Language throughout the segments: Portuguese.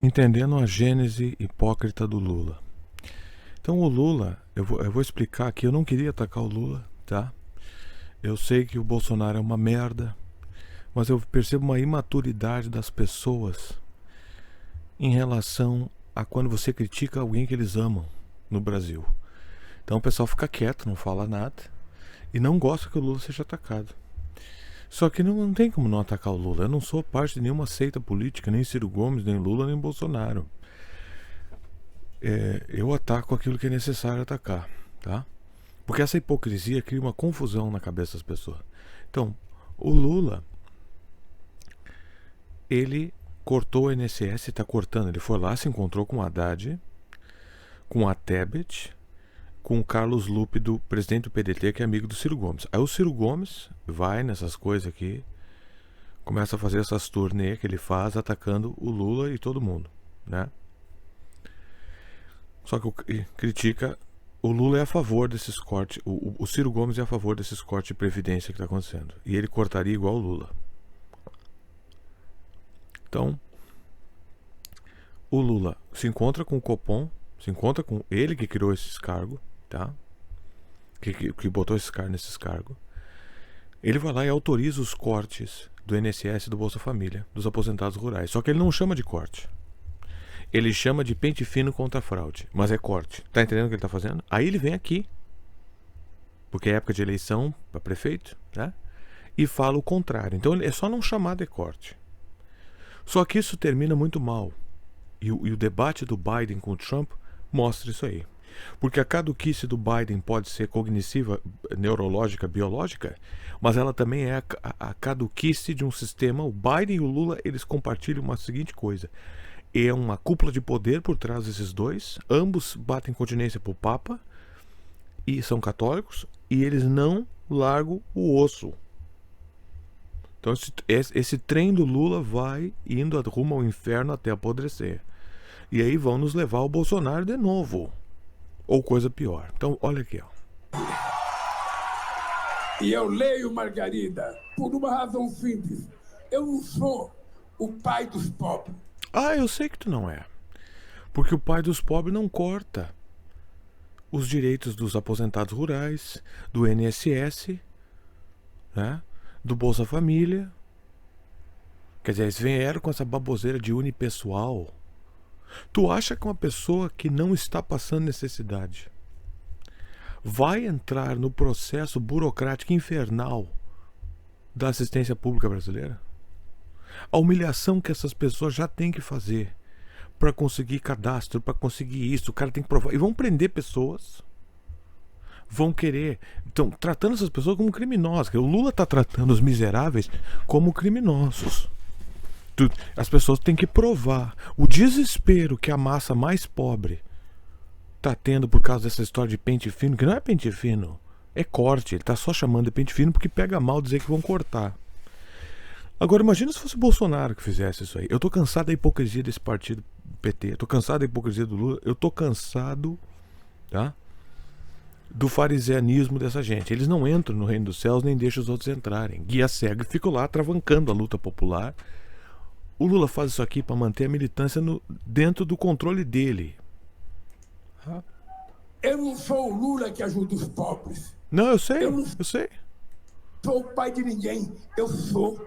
Entendendo a gênese hipócrita do Lula. Então o Lula, eu vou explicar aqui, eu não queria atacar o Lula, tá? Eu sei que o Bolsonaro é uma merda, mas eu percebo uma imaturidade das pessoas em relação a quando você critica alguém que eles amam no Brasil. Então o pessoal fica quieto, não fala nada e não gosta que o Lula seja atacado. Só que não tem como não atacar o Lula. Eu não sou parte de nenhuma seita política, nem Ciro Gomes, nem Lula, nem Bolsonaro. Eu ataco aquilo que é necessário atacar, tá? Porque essa hipocrisia cria uma confusão na cabeça das pessoas. Então, o Lula, ele cortou o INSS, está cortando. Ele foi lá, se encontrou com o Haddad, com a Tebet, com o Carlos Lupe, do presidente do PDT, que é amigo do Ciro Gomes. Aí o Ciro Gomes vai nessas coisas aqui, começa a fazer essas turnês que ele faz, atacando o Lula e todo mundo, né? Só que critica. O Lula é a favor desses cortes. O Ciro Gomes é a favor desses cortes de previdência que está acontecendo. E ele cortaria igual o Lula. Então, o Lula se encontra com o Copom, se encontra com ele que criou esses cargos, tá? Que botou esses caras nesses cargos. Ele vai lá e autoriza os cortes do INSS e do Bolsa Família, dos aposentados rurais. Só que ele não chama de corte. Ele chama de pente fino contra a fraude, mas é corte. Tá entendendo o que ele tá fazendo? Aí ele vem aqui, porque é época de eleição para prefeito, né? E fala o contrário. Então é só não chamar de corte. Só que isso termina muito mal. E o debate do Biden com o Trump mostra isso aí. Porque a caduquice do Biden pode ser cognitiva, neurológica, biológica, mas ela também é a caduquice de um sistema. O Biden e o Lula, eles compartilham uma seguinte coisa. É uma cúpula de poder por trás desses dois. Ambos batem continência pro Papa e são católicos, e eles não largam o osso. Então esse trem do Lula vai indo rumo ao inferno até apodrecer. E aí vão nos levar ao Bolsonaro de novo. Ou coisa pior. Então olha aqui, ó. E eu leio, Margarida, por uma razão simples. Eu não sou o pai dos pobres. Ah, eu sei que tu não é. Porque o pai dos pobres não corta os direitos dos aposentados rurais, do INSS, né? Do Bolsa Família. Quer dizer, eles vieram com essa baboseira de unipessoal. Tu acha que uma pessoa que não está passando necessidade vai entrar no processo burocrático infernal da assistência pública brasileira? A humilhação que essas pessoas já têm que fazer para conseguir cadastro, para conseguir isso, o cara tem que provar. E vão prender pessoas. Vão querer. Estão tratando essas pessoas como criminosos. O Lula está tratando os miseráveis como criminosos. As pessoas têm que provar. O desespero que a massa mais pobre está tendo por causa dessa história de pente fino, que não é pente fino, é corte. Ele está só chamando de pente fino porque pega mal dizer que vão cortar. Agora imagina se fosse o Bolsonaro que fizesse isso aí. Eu tô cansado da hipocrisia desse partido PT. Eu tô cansado da hipocrisia do Lula. Eu tô cansado, tá? Do fariseanismo dessa gente. Eles não entram no reino dos céus nem deixam os outros entrarem. Guia cego e ficam lá travancando a luta popular. O Lula faz isso aqui para manter a militância dentro do controle dele. Eu não sou o Lula que ajuda os pobres. Não, eu sei. Eu sei. Sou o pai de ninguém. Eu sou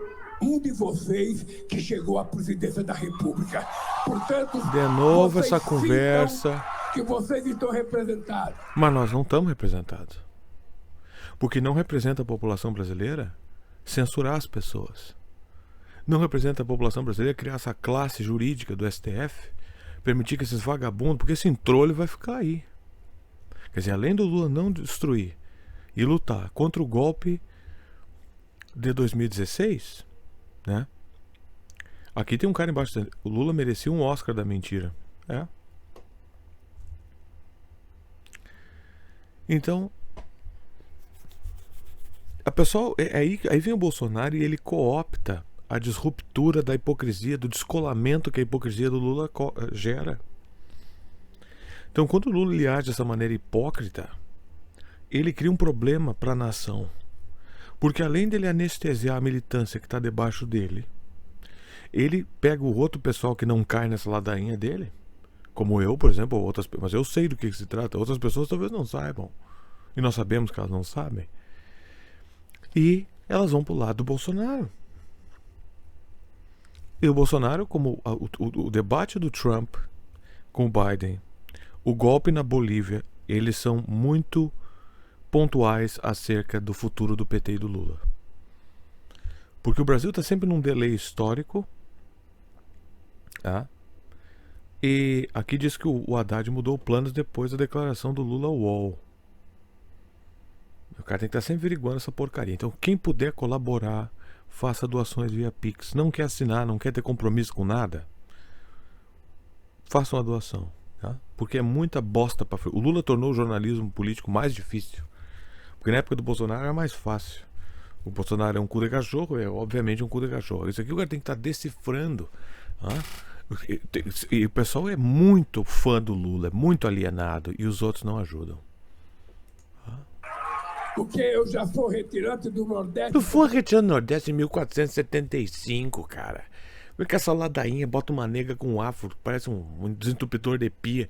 um de vocês que chegou à presidência da República. Portanto, de novo essa conversa que vocês estão representados. Mas nós não estamos representados. Porque não representa a população brasileira censurar as pessoas. Não representa a população brasileira criar essa classe jurídica do STF, permitir que esses vagabundos, porque esse entrolho vai ficar aí. Quer dizer, além do Lula não destruir e lutar contra o golpe de 2016, né? Aqui tem um cara embaixo dizendo, o Lula merecia um Oscar da mentira. É. Então, a pessoa, aí vem o Bolsonaro e ele coopta a disruptura da hipocrisia, do descolamento que a hipocrisia do Lula gera. Então, quando o Lula ele age dessa maneira hipócrita, ele cria um problema para a nação. Porque além dele anestesiar a militância que está debaixo dele, ele pega o outro pessoal que não cai nessa ladainha dele, como eu, por exemplo, ou outras, mas eu sei do que se trata, outras pessoas talvez não saibam, e nós sabemos que elas não sabem, e elas vão pro lado do Bolsonaro. E o Bolsonaro, como o debate do Trump com o Biden, o golpe na Bolívia, eles são muito pontuais acerca do futuro do PT e do Lula. Porque o Brasil está sempre num delay histórico. Tá? E aqui diz que o Haddad mudou planos depois da declaração do Lula ao UOL. O cara tem que estar sempre averiguando essa porcaria. Então, quem puder colaborar, faça doações via Pix. Não quer assinar, não quer ter compromisso com nada, faça uma doação. Tá? Porque é muita bosta para frente. O Lula tornou o jornalismo político mais difícil. Porque na época do Bolsonaro era mais fácil. O Bolsonaro é um cu de cachorro, é obviamente um cu de cachorro. Isso aqui o cara tem que estar decifrando. E o pessoal é muito fã do Lula, é muito alienado, e os outros não ajudam. Porque eu já sou retirante do Nordeste. Tu foi retirante do Nordeste em 1475, cara. Vem com essa ladainha, bota uma nega com um afro, parece um desentupidor de pia.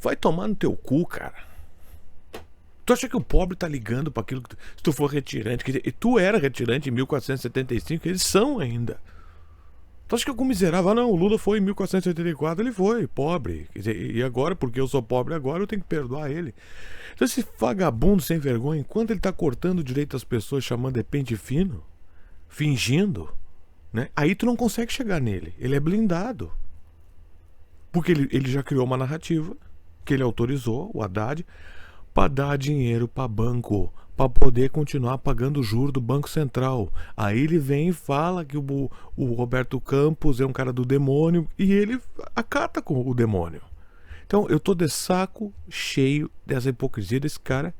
Vai tomar no teu cu, cara. Tu acha que o pobre tá ligando pra aquilo que se tu for retirante? Quer dizer, tu era retirante em 1475, eles são ainda. Tu acha que algum miserável? Não, o Lula foi em 1484, ele foi pobre. Quer dizer, e agora, porque eu sou pobre agora, eu tenho que perdoar ele. Então esse vagabundo sem vergonha, enquanto ele tá cortando o direito das pessoas, chamando de pente fino, fingindo, né? Aí tu não consegue chegar nele. Ele é blindado. Porque ele já criou uma narrativa que ele autorizou, o Haddad, para dar dinheiro para banco, para poder continuar pagando o juro do Banco Central. Aí ele vem e fala que o Roberto Campos é um cara do demônio e ele acata com o demônio. Então eu tô de saco cheio dessa hipocrisia desse cara.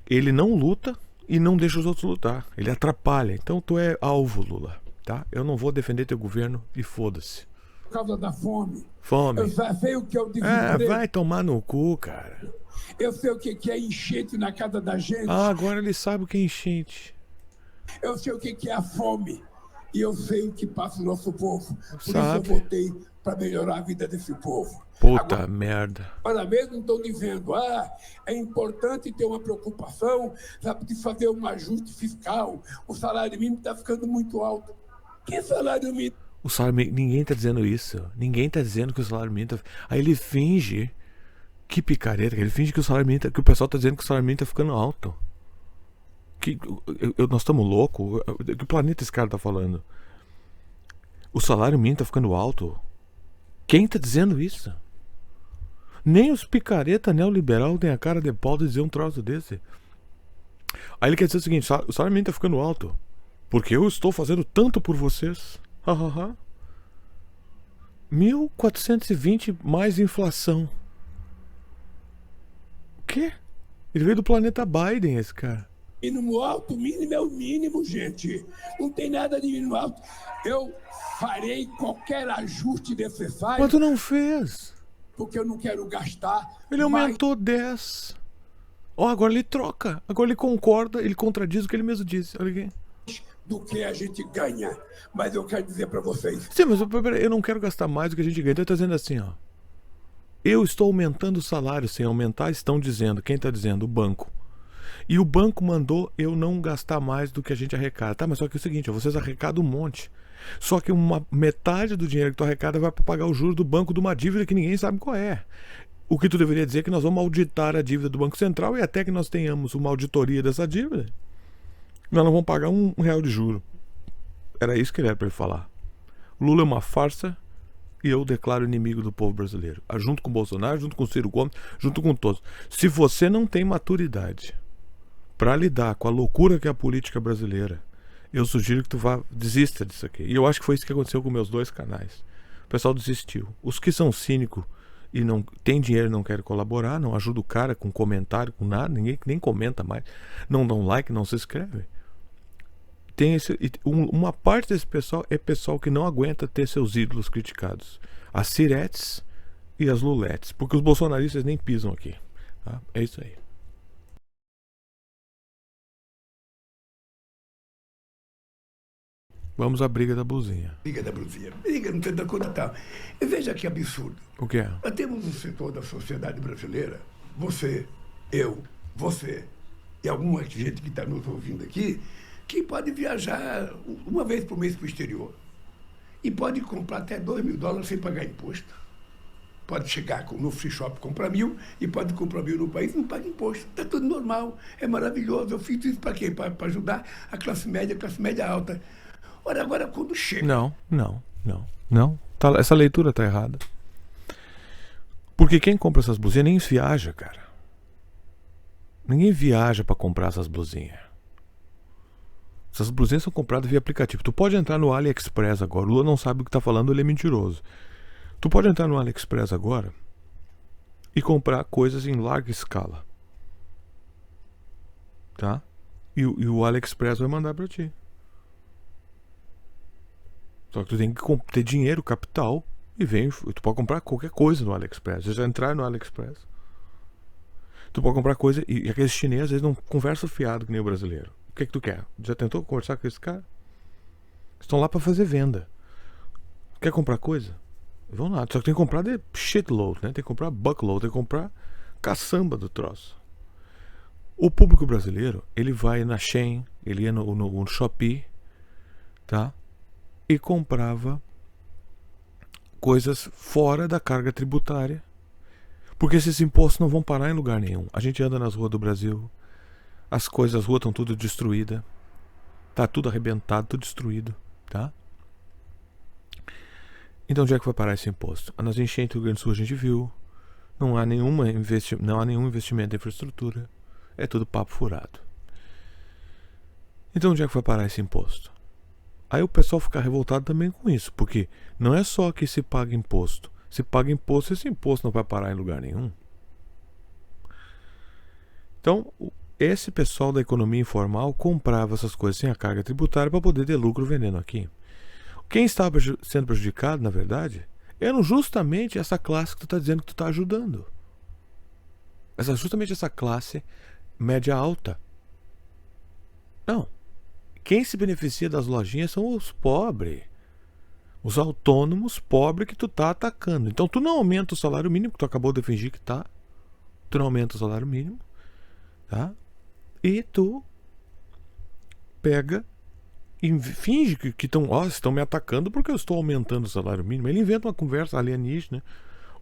Ele não luta e não deixa os outros lutar. Ele atrapalha. Então tu é alvo, Lula, tá? Eu não vou defender teu governo e foda-se. Por causa da fome. Fome. Eu já sei o que é o desemprego. Vai tomar no cu, cara. Eu sei o que é enchente na casa da gente. Agora ele sabe o que é enchente. Eu sei o que é a fome. E eu sei o que passa o nosso povo. Por isso Sabe. eu votei para melhorar a vida desse povo. Puta merda. Agora mesmo estão dizendo, é importante ter uma preocupação, sabe, de fazer um ajuste fiscal. O salário mínimo está ficando muito alto. Que salário mínimo? O salário mínimo, ninguém tá dizendo isso. Ninguém tá dizendo que o salário mínimo tá... Aí ele finge. Que picareta, ele finge que o salário mínimo que o pessoal tá dizendo que o salário mínimo tá ficando alto. Nós estamos loucos? Que planeta esse cara tá falando? O salário mínimo tá ficando alto? Quem tá dizendo isso? Nem os picareta neoliberal tem a cara de pau de dizer um troço desse. Aí ele quer dizer o seguinte: o salário mínimo tá ficando alto porque eu estou fazendo tanto por vocês. 1420 mais inflação. O quê? Ele veio do planeta Biden, esse cara. Mínimo alto, o mínimo é o mínimo, gente. Não tem nada de mínimo alto. Eu farei qualquer ajuste necessário. Mas tu não fez. Porque eu não quero gastar. Ele aumentou 10. Agora ele troca. Agora ele concorda, ele contradiz o que ele mesmo disse. Olha aqui. Do que a gente ganha. Mas eu quero dizer pra vocês. Sim, mas eu não quero gastar mais do que a gente ganha. Então ele tá dizendo assim, ó. Eu estou aumentando o salário sem aumentar, estão dizendo. Quem está dizendo? O banco. E o banco mandou eu não gastar mais do que a gente arrecada. Tá, mas só que é o seguinte, vocês arrecadam um monte. Só que metade do dinheiro que tu arrecada vai para pagar o juros do banco de uma dívida que ninguém sabe qual é. O que tu deveria dizer é que nós vamos auditar a dívida do Banco Central e até que nós tenhamos uma auditoria dessa dívida, nós não vamos pagar R$1 de juro. Era isso que ele era para ele falar. Lula é uma farsa. E eu declaro inimigo do povo brasileiro. Junto com o Bolsonaro, junto com o Ciro Gomes, junto com todos. Se você não tem maturidade para lidar com a loucura que é a política brasileira, eu sugiro que tu desista disso aqui. E eu acho que foi isso que aconteceu com meus 2 canais. O pessoal desistiu. Os que são cínicos e não tem dinheiro e não querem colaborar, não ajudam o cara com comentário, com nada, ninguém nem comenta mais, não dão like, não se inscreve. Uma parte desse pessoal é pessoal que não aguenta ter seus ídolos criticados. As Ciretes e as Luletes. Porque os bolsonaristas nem pisam aqui. Tá? É isso aí. Vamos à briga da blusinha. Briga da blusinha. Briga, não tem da conta tal. E veja que absurdo. O que é? Nós temos um setor da sociedade brasileira, você, eu, você e alguma gente que está nos ouvindo aqui, que pode viajar uma vez por mês para o exterior. E pode comprar até $2.000 sem pagar imposto. Pode chegar no free shop, comprar 1.000 e pode comprar 1.000 no país e não paga imposto. Está tudo normal, é maravilhoso. Eu fiz isso para quê? Para ajudar a classe média alta. Ora, agora quando chega... Não. Essa leitura está errada. Porque quem compra essas blusinhas nem viaja, cara. Ninguém viaja para comprar essas blusinhas. Essas blusinhas são compradas via aplicativo. Tu pode entrar no AliExpress agora. O Lula não sabe o que está falando, ele é mentiroso. Tu pode entrar no AliExpress agora e comprar coisas em larga escala. Tá? E o AliExpress vai mandar para ti. Só que tu tem que ter dinheiro, capital, e tu pode comprar qualquer coisa no AliExpress. Já entrar no AliExpress. Tu pode comprar coisa, e aqueles chineses às vezes não conversam fiado que nem o brasileiro. O que tu quer? Já tentou conversar com esse cara? Estão lá para fazer venda. Quer comprar coisa? Vão lá. Só que tem que comprar de shitload, né? Tem que comprar buckload, tem que comprar caçamba do troço. O público brasileiro, ele vai na Shein, ele ia no Shopee, tá? E comprava coisas fora da carga tributária. Porque esses impostos não vão parar em lugar nenhum. A gente anda nas ruas do Brasil, as ruas estão tudo destruídas, tá tudo arrebentado, tudo destruído, tá? Então onde é que vai parar esse imposto? Nas enchentes do Rio Grande do Sul a gente viu, não há nenhum investimento em infraestrutura, é tudo papo furado. Então onde é que vai parar esse imposto? Aí o pessoal fica revoltado também com isso, porque não é só que se paga imposto. Se paga imposto, esse imposto não vai parar em lugar nenhum. Então, esse pessoal da economia informal comprava essas coisas sem a carga tributária para poder ter lucro vendendo aqui. Quem estava sendo prejudicado, na verdade, era justamente essa classe que tu está dizendo que tu está ajudando. Justamente essa classe média alta. Não. Quem se beneficia das lojinhas são os pobres. Os autônomos pobres que tu tá atacando. Então tu não aumenta o salário mínimo, que tu acabou de fingir que tá. Tu não aumenta o salário mínimo, tá? E tu pega e finge que estão me atacando porque eu estou aumentando o salário mínimo. Ele inventa uma conversa alienígena,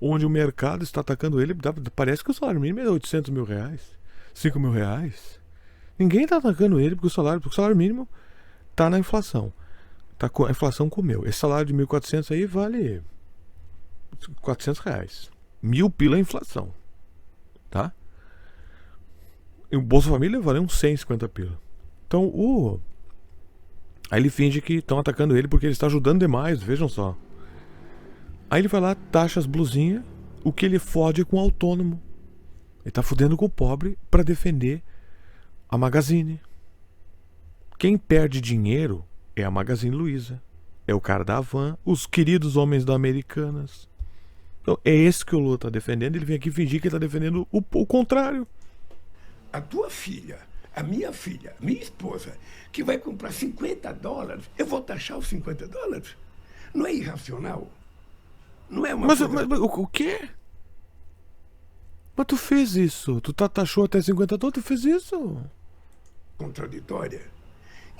onde o mercado está atacando ele. Parece que o salário mínimo é R$800 mil, R$5 mil. Ninguém está atacando ele porque o salário mínimo está na inflação. A inflação comeu. Esse salário de 1.400 aí vale R$400. 1.000 pila a inflação. Tá? E o Bolsa Família vale uns 150 pila. Então aí ele finge que estão atacando ele porque ele está ajudando demais, vejam só. Aí ele vai lá, taxa as blusinhas, o que ele fode com o autônomo. Ele está fudendo com o pobre para defender a Magazine. Quem perde dinheiro é a Magazine Luiza, é o cara da Havan, os queridos homens da Americanas. Então é esse que o Lula está defendendo. Ele vem aqui fingir que ele está defendendo o contrário. A tua filha, a minha esposa, que vai comprar $50, eu vou taxar os $50? Não é irracional? Não é uma mas o quê? Mas tu fez isso? Tu taxou até $50, tu fez isso? Contraditória?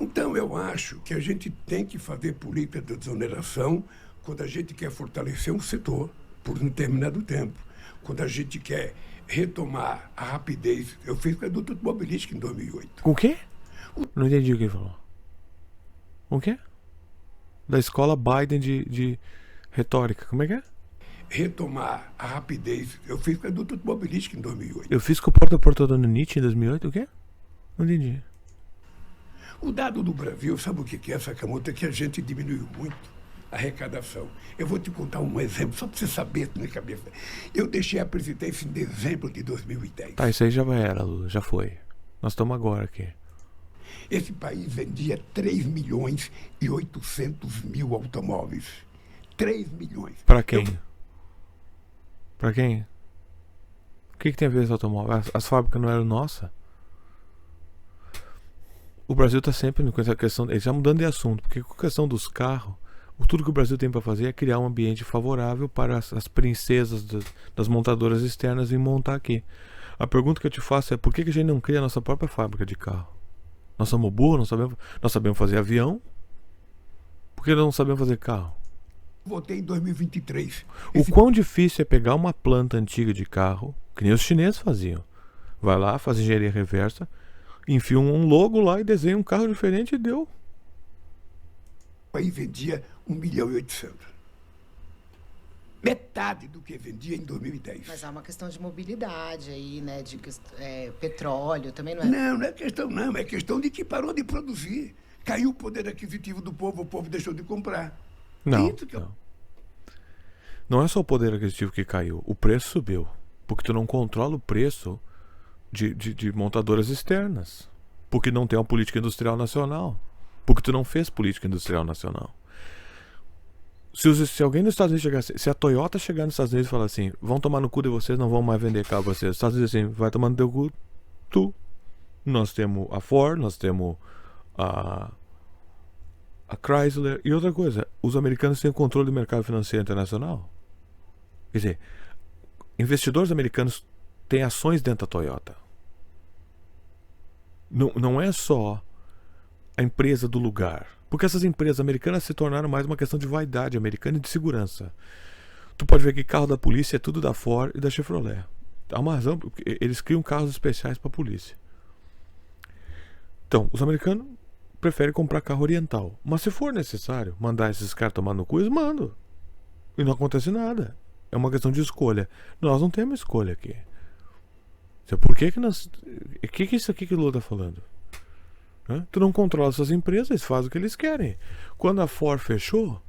Então eu acho que a gente tem que fazer política de desoneração quando a gente quer fortalecer um setor por um determinado tempo. Quando a gente quer retomar a rapidez. Eu fiz com a indústria automobilística em 2008. O quê? Não entendi o que ele falou. O quê? Da escola Biden de retórica. Como é que é? Retomar a rapidez. Eu fiz com a indústria automobilística em 2008. Eu fiz com o porta-portador no Nietzsche em 2008. O quê? Não entendi. O dado do Brasil, sabe o que é, Sakamoto? É que a gente diminuiu muito a arrecadação. Eu vou te contar um exemplo, só para você saber na minha cabeça. Eu deixei a presidência em dezembro de 2010. Tá, isso aí já era, Lula, já foi. Nós estamos agora aqui. Esse país vendia 3.800.000 automóveis. 3 milhões. Para quem? Para quem? O que tem a ver esse automóvel? As fábricas não eram nossas? o Brasil está sempre com essa questão, já mudando de assunto, porque com a questão dos carros, tudo que o Brasil tem para fazer é criar um ambiente favorável para as princesas das montadoras externas virem montar aqui. A pergunta que eu te faço é: por que a gente não cria a nossa própria fábrica de carro? Nós somos burros, nós sabemos fazer avião, por que não sabemos fazer carro? Votei em 2023. O quão difícil é pegar uma planta antiga de carro, que nem os chineses faziam. Vai lá, faz engenharia reversa, enfia um logo lá e desenha um carro diferente e deu. Aí vendia 1.800.000. Metade do que vendia em 2010. Mas há uma questão de mobilidade aí, né? De petróleo, também não é? Não é questão não. É questão de que parou de produzir. Caiu o poder aquisitivo do povo, o povo deixou de comprar. Não, Isso que não. Não é só o poder aquisitivo que caiu, o preço subiu. Porque tu não controla o preço de montadoras externas. Porque não tem uma política industrial nacional. Porque tu não fez política industrial nacional. Se alguém nos Estados Unidos chegar, se a Toyota chegar nos Estados Unidos e falar assim: vão tomar no cu de vocês, não vão mais vender carro pra vocês. Os Estados Unidos assim: vai tomar no teu cu, tu. Nós temos a Ford, nós temos a Chrysler. E outra coisa, os americanos têm o controle do mercado financeiro internacional. Quer dizer, investidores americanos têm ações dentro da Toyota. Não é só a empresa do lugar. Porque essas empresas americanas se tornaram mais uma questão de vaidade americana e de segurança. Tu pode ver que carro da polícia é tudo da Ford e da Chevrolet. Há uma razão, porque eles criam carros especiais para a polícia. Então, os americanos preferem comprar carro oriental. Mas se for necessário mandar esses caras tomar no cu, eles mandam. E não acontece nada. É uma questão de escolha. Nós não temos escolha aqui. Por que nós... O que é isso aqui que o Lula está falando? Tu não controla suas empresas, eles fazem o que eles querem. Quando a Ford fechou,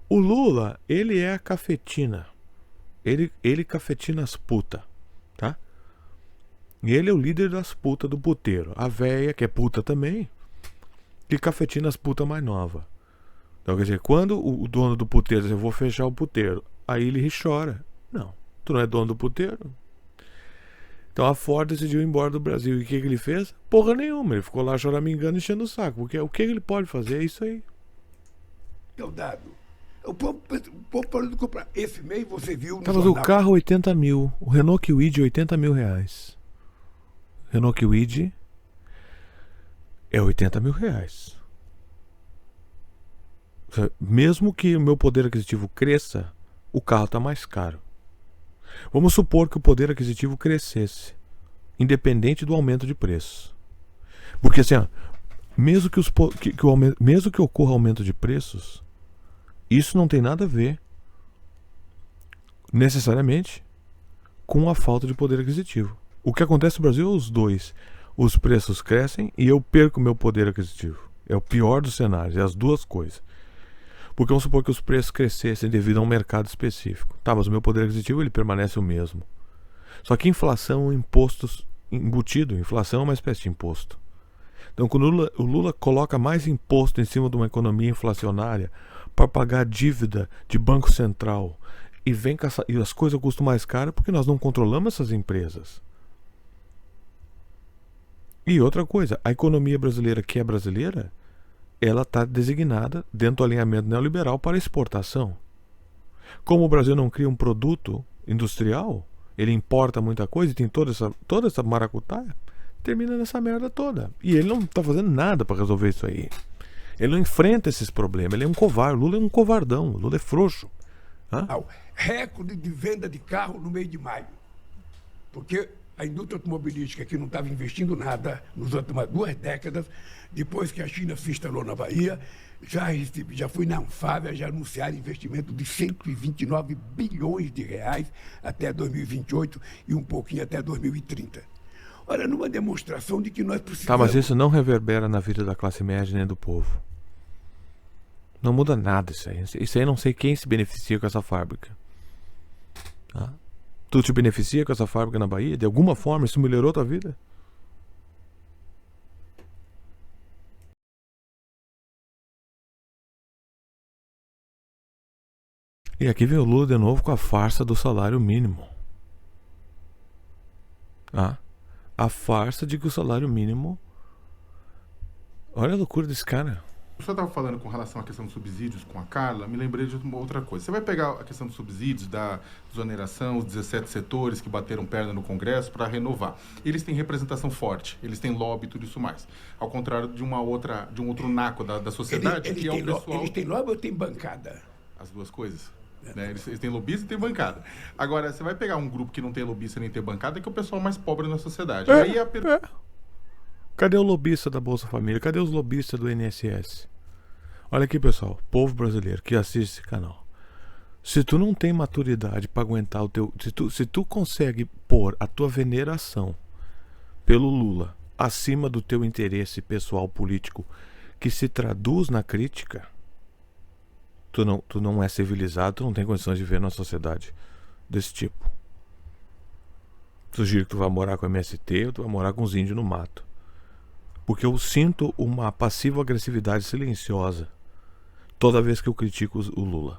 o Lula, ele é a cafetina. Ele cafetina as putas, tá? E ele é o líder das putas do puteiro. A véia, que é puta também, que cafetina as putas mais novas. Então, quer dizer, quando o dono do puteiro diz: eu vou fechar o puteiro, aí ele chora. Não, tu não é dono do puteiro. Então a Ford decidiu ir embora do Brasil. E o que ele fez? Porra nenhuma. Ele ficou lá choramingando, enchendo o saco. Porque o que ele pode fazer é isso aí. É o dado. O povo parou de comprar. Esse mês você viu no Mas o jornal... carro 80 mil. O Renault Kwid 80 mil reais. Renault Kwid é 80 mil reais. Mesmo que o meu poder aquisitivo cresça, o carro está mais caro. Vamos supor que o poder aquisitivo crescesse, independente do aumento de preços. Porque assim, mesmo que ocorra aumento de preços, isso não tem nada a ver, necessariamente, com a falta de poder aquisitivo. O que acontece no Brasil é os dois. Os preços crescem e eu perco meu poder aquisitivo. É o pior dos cenários, é as duas coisas. Porque vamos supor que os preços crescessem devido a um mercado específico. Tá, mas o meu poder aquisitivo ele permanece o mesmo. Só que inflação é impostos embutido. Inflação é uma espécie de imposto. Então, quando o Lula coloca mais imposto em cima de uma economia inflacionária para pagar dívida de Banco Central e as coisas custam mais caro porque nós não controlamos essas empresas. E outra coisa, a economia brasileira, que é brasileira, ela está designada dentro do alinhamento neoliberal para exportação. Como o Brasil não cria um produto industrial, ele importa muita coisa e tem toda essa maracutaia, termina nessa merda toda. E ele não está fazendo nada para resolver isso aí. Ele não enfrenta esses problemas, ele é um covarde. O Lula é um covardão, o Lula é frouxo. Recorde de venda de carro no mês de maio. Porque a indústria automobilística que não estava investindo nada nas últimas 2 décadas, depois que a China se instalou na Bahia, já fui na Anfávia, já anunciaram investimento de 129 bilhões de reais até 2028 e um pouquinho até 2030. Olha, numa demonstração de que nós precisamos... Tá, mas isso não reverbera na vida da classe média nem do povo. Não muda nada isso aí. Isso aí eu não sei quem se beneficia com essa fábrica. Tá? Tu te beneficia com essa fábrica na Bahia? De alguma forma isso melhorou tua vida? E aqui vem o Lula de novo com a farsa do salário mínimo. A farsa de que o salário mínimo Olha a loucura desse cara. O senhor estava falando com relação à questão dos subsídios com a Carla, me lembrei de uma outra coisa. Você vai pegar a questão dos subsídios, da desoneração, os 17 setores que bateram perna no Congresso para renovar. Eles têm representação forte, eles têm lobby e tudo isso mais. Ao contrário de um outro naco da sociedade, que é o pessoal... Eles têm lobby ou têm bancada? As duas coisas. Né? Eles têm lobista e têm bancada. Agora, você vai pegar um grupo que não tem lobista nem tem bancada, que é o pessoal mais pobre na sociedade. Aí a Cadê o lobista da Bolsa Família? Cadê os lobistas do INSS? Olha aqui, pessoal, povo brasileiro que assiste esse canal. Se tu não tem maturidade para aguentar o teu... Se tu consegue pôr a tua veneração pelo Lula acima do teu interesse pessoal político que se traduz na crítica, tu não é civilizado, tu não tem condições de viver numa sociedade desse tipo. Sugiro que tu vá morar com a MST ou tu vá morar com os índios no mato. Porque eu sinto uma passiva agressividade silenciosa toda vez que eu critico o Lula.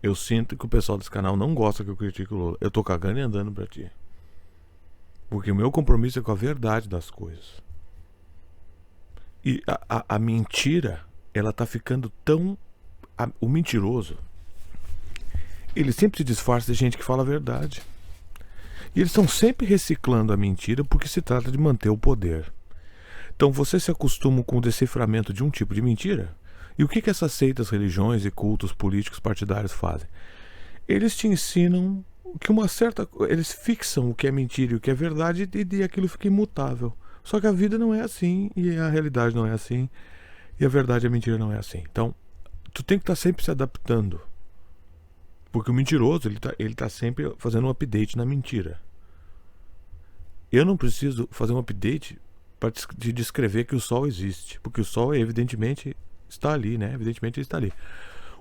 Eu sinto que o pessoal desse canal não gosta que eu critique o Lula. Eu tô cagando e andando pra ti. Porque o meu compromisso é com a verdade das coisas. E a mentira, ela tá ficando tão... O mentiroso, ele sempre se disfarça de gente que fala a verdade. E eles estão sempre reciclando a mentira porque se trata de manter o poder. Então você se acostuma com o deciframento de um tipo de mentira. E o que essas seitas, religiões e cultos políticos partidários fazem? Eles te ensinam que eles fixam o que é mentira e o que é verdade e aquilo fica imutável. Só que a vida não é assim, e a realidade não é assim, e a verdade e a mentira não é assim. Então, tu tem que estar sempre se adaptando. Porque o mentiroso, ele tá sempre fazendo um update na mentira. Eu não preciso fazer um update para te descrever que o Sol existe, porque o Sol evidentemente está ali, né? Evidentemente ele está ali.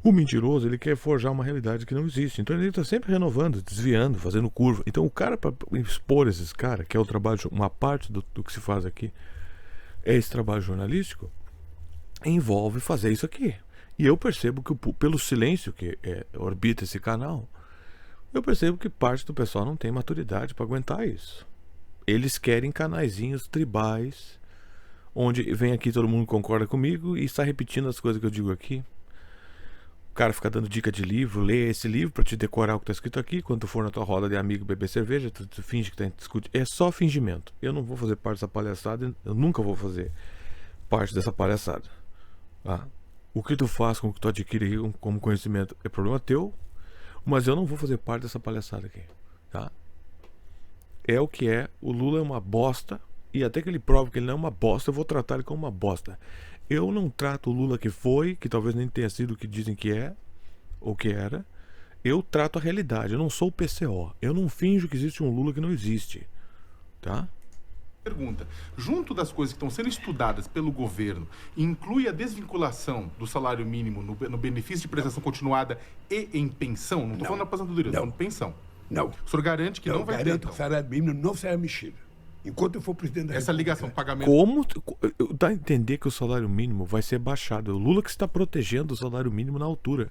O mentiroso, ele quer forjar uma realidade que não existe, então ele está sempre renovando, desviando, fazendo curva. Então o cara, para expor esses caras, que é o trabalho, uma parte do que se faz aqui é esse trabalho jornalístico, envolve fazer isso aqui. E eu percebo que pelo silêncio que orbita esse canal, eu percebo que parte do pessoal não tem maturidade para aguentar isso. Eles querem canaizinhos tribais, onde vem aqui todo mundo concorda comigo e está repetindo as coisas que eu digo aqui. O cara fica dando dica de livro, lê esse livro para te decorar o que está escrito aqui. Quando tu for na tua roda de amigo beber cerveja, tu finge que está discutindo. É só fingimento. Eu não vou fazer parte dessa palhaçada, eu nunca vou fazer parte dessa palhaçada. Tá? O que tu faz com o que tu adquire como conhecimento é problema teu, mas eu não vou fazer parte dessa palhaçada aqui. Tá? É o que é. O Lula é uma bosta. E até que ele prove que ele não é uma bosta, eu vou tratar ele como uma bosta. Eu não trato o Lula que foi, que talvez nem tenha sido o que dizem que é, ou que era. Eu trato a realidade. Eu não sou o PCO. Eu não finjo que existe um Lula que não existe. Tá? Pergunta. Junto das coisas que estão sendo estudadas pelo governo, inclui a desvinculação do salário mínimo no benefício de prestação continuada e em pensão? Não estou falando da aposentadoria, estou falando pensão. Não. O senhor garante que não vai ter? Garanto que o salário mínimo não será mexido. Enquanto eu for presidente da Essa República. ligação, pagamento... Como? Dá a entender que o salário mínimo vai ser baixado. É o Lula que está protegendo o salário mínimo na altura.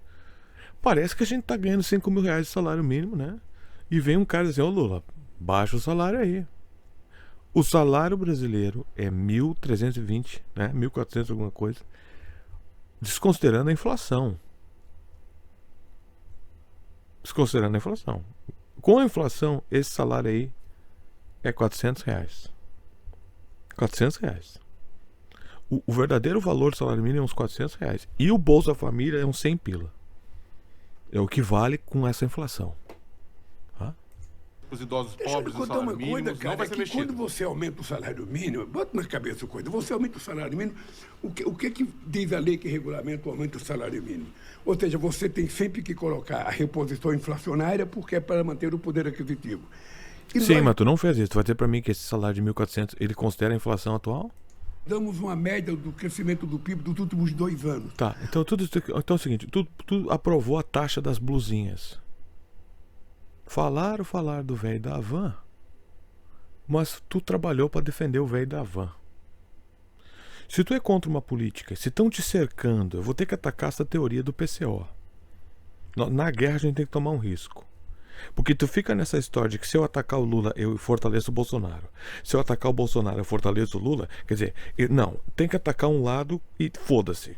Parece que a gente está ganhando 5 mil reais de salário mínimo, né? E vem um cara dizer, ô Lula, baixa o salário aí. O salário brasileiro é 1.320, né? 1.400 alguma coisa. Desconsiderando a inflação. Desconsiderando a inflação. Com a inflação, esse salário aí é 400 reais. 400 reais. O verdadeiro valor do salário mínimo é uns 400 reais. E o Bolsa Família é uns 100 pila. É o que vale com essa inflação. Tá? Os idosos Deixa eu pobres, lhe os contar uma salários coisa, mínimos, cara, não vai é ser que mexido. quando você aumenta o salário mínimo, bota na cabeça uma coisa, você aumenta o salário mínimo, o que diz a lei que regulamenta o aumento do salário mínimo? Ou seja, você tem sempre que colocar a reposição inflacionária porque é para manter o poder aquisitivo. E Sim, nós mas tu não fez isso. Tu vai dizer pra mim que esse salário de 1.400, ele considera a inflação atual? damos uma média do crescimento do PIB dos últimos 2 anos. Tá, então então é o seguinte, tu aprovou a taxa das blusinhas. Falaram do velho da Havan, mas tu trabalhou para defender o velho da Havan. Se tu é contra uma política, se estão te cercando, eu vou ter que atacar essa teoria do PCO. Na guerra a gente tem que tomar um risco. Porque tu fica nessa história de que se eu atacar o Lula, eu fortaleço o Bolsonaro. Se eu atacar o Bolsonaro, eu fortaleço o Lula. Quer dizer, não, tem que atacar um lado e foda-se.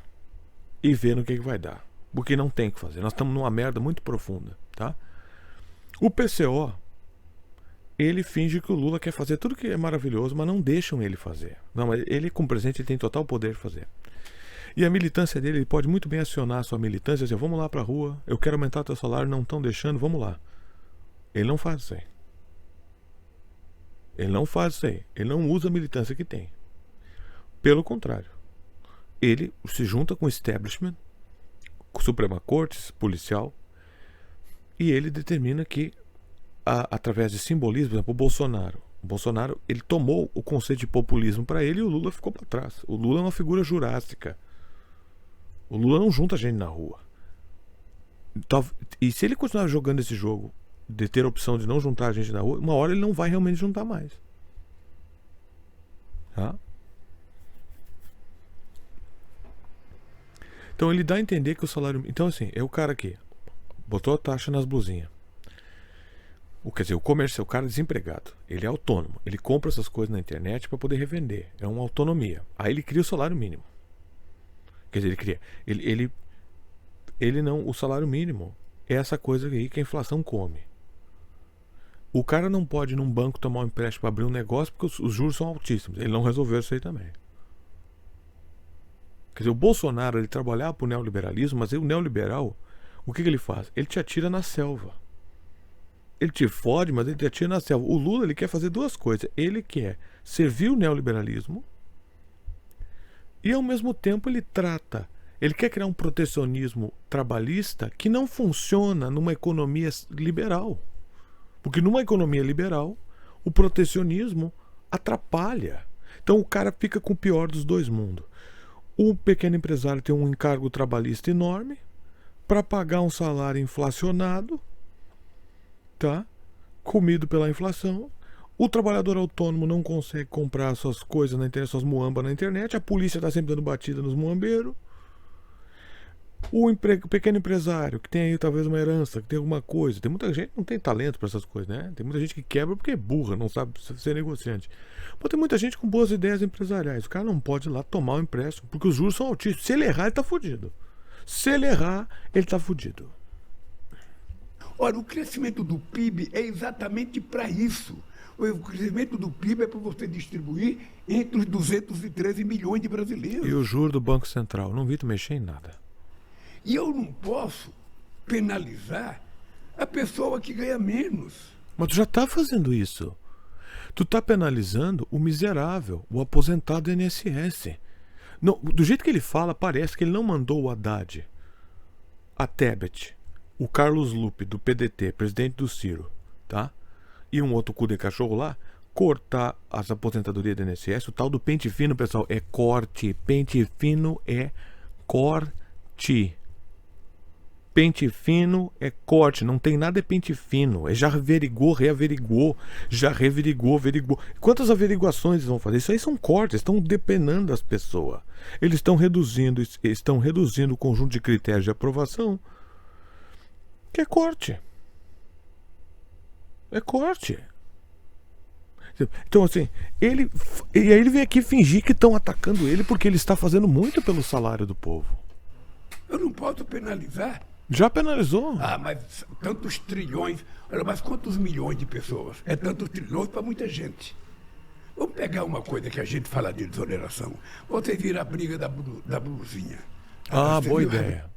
E ver no que vai dar. Porque não tem o que fazer. Nós estamos numa merda muito profunda, tá? O PCO, ele finge que o Lula quer fazer tudo que é maravilhoso, mas não deixam ele fazer. Não, mas ele, como presidente, ele tem total poder de fazer. E a militância dele, ele pode muito bem acionar a sua militância e dizer, vamos lá pra rua, eu quero aumentar teu salário, não estão deixando, vamos lá. Ele não faz isso aí. Ele não faz isso aí. Ele não usa a militância que tem. Pelo contrário. Ele se junta com o establishment, com a Suprema Corte, policial, e ele determina que, através de simbolismo, por exemplo, o Bolsonaro, ele tomou o conceito de populismo para ele e o Lula ficou para trás. O Lula é uma figura jurássica. O Lula não junta gente na rua. E se ele continuar jogando esse jogo de ter a opção de não juntar a gente na rua, uma hora ele não vai realmente juntar mais. Tá? Então ele dá a entender que o salário... Então assim, é o cara que botou a taxa nas blusinhas. Quer dizer, o comercial, o cara desempregado, ele é autônomo, ele compra essas coisas na internet para poder revender, é uma autonomia. Aí ele cria o salário mínimo. Quer dizer, ele cria, ele não, o salário mínimo é essa coisa aí que a inflação come. O cara não pode ir num banco tomar um empréstimo para abrir um negócio porque os juros são altíssimos. Ele não resolveu isso aí também. Quer dizer, o Bolsonaro, ele trabalhava para o neoliberalismo, mas aí o neoliberal, o que ele faz? Ele te atira na selva. Ele te fode, mas ele te atira na selva. O Lula, ele quer fazer duas coisas. Ele quer servir o neoliberalismo e, ao mesmo tempo, ele quer criar um protecionismo trabalhista que não funciona numa economia liberal. Porque numa economia liberal, o protecionismo atrapalha. Então o cara fica com o pior dos dois mundos. O pequeno empresário tem um encargo trabalhista enorme para pagar um salário inflacionado, tá? Comido pela inflação. O trabalhador autônomo não consegue comprar suas coisas na internet, suas muambas na internet. A polícia está sempre dando batida nos muambeiros. O pequeno empresário que tem aí talvez uma herança, que tem alguma coisa. Tem muita gente que não tem talento para essas coisas, né? Tem muita gente que quebra porque é burra, não sabe ser negociante. Mas tem muita gente com boas ideias empresariais. O cara não pode ir lá tomar um empréstimo porque os juros são altíssimos. Se ele errar, ele está fudido. Se ele errar, ele está fudido. Ora, o crescimento do PIB é exatamente para isso. O crescimento do PIB é para você distribuir entre os 213 milhões de brasileiros. E o juro do Banco Central? Não vi tu mexer em nada. E eu não posso penalizar a pessoa que ganha menos. Mas tu já está fazendo isso. Tu está penalizando o miserável, o aposentado do INSS. Não, do jeito que ele fala, parece que ele não mandou o Haddad, a Tebet, o Carlos Lupe, do PDT, presidente do Ciro, tá? E um outro cu de cachorro lá, cortar as aposentadorias do INSS. O tal do pente fino, pessoal, é corte. Pente fino é corte. Pente fino é corte, não tem nada de pente fino. É já averigou, reaverigou, já reaverigou, averigou. Quantas averiguações eles vão fazer? Isso aí são cortes, estão depenando as pessoas. Eles estão reduzindo o conjunto de critérios de aprovação, que é corte. É corte. Então assim, e aí ele vem aqui fingir que estão atacando ele porque ele está fazendo muito pelo salário do povo. Eu não posso penalizar. Já penalizou. Ah, mas tantos trilhões. Olha, mas quantos milhões de pessoas? É tantos trilhões para muita gente. Vamos pegar uma coisa que a gente fala de desoneração. Você vira a briga da blusinha. Ah, boa ideia.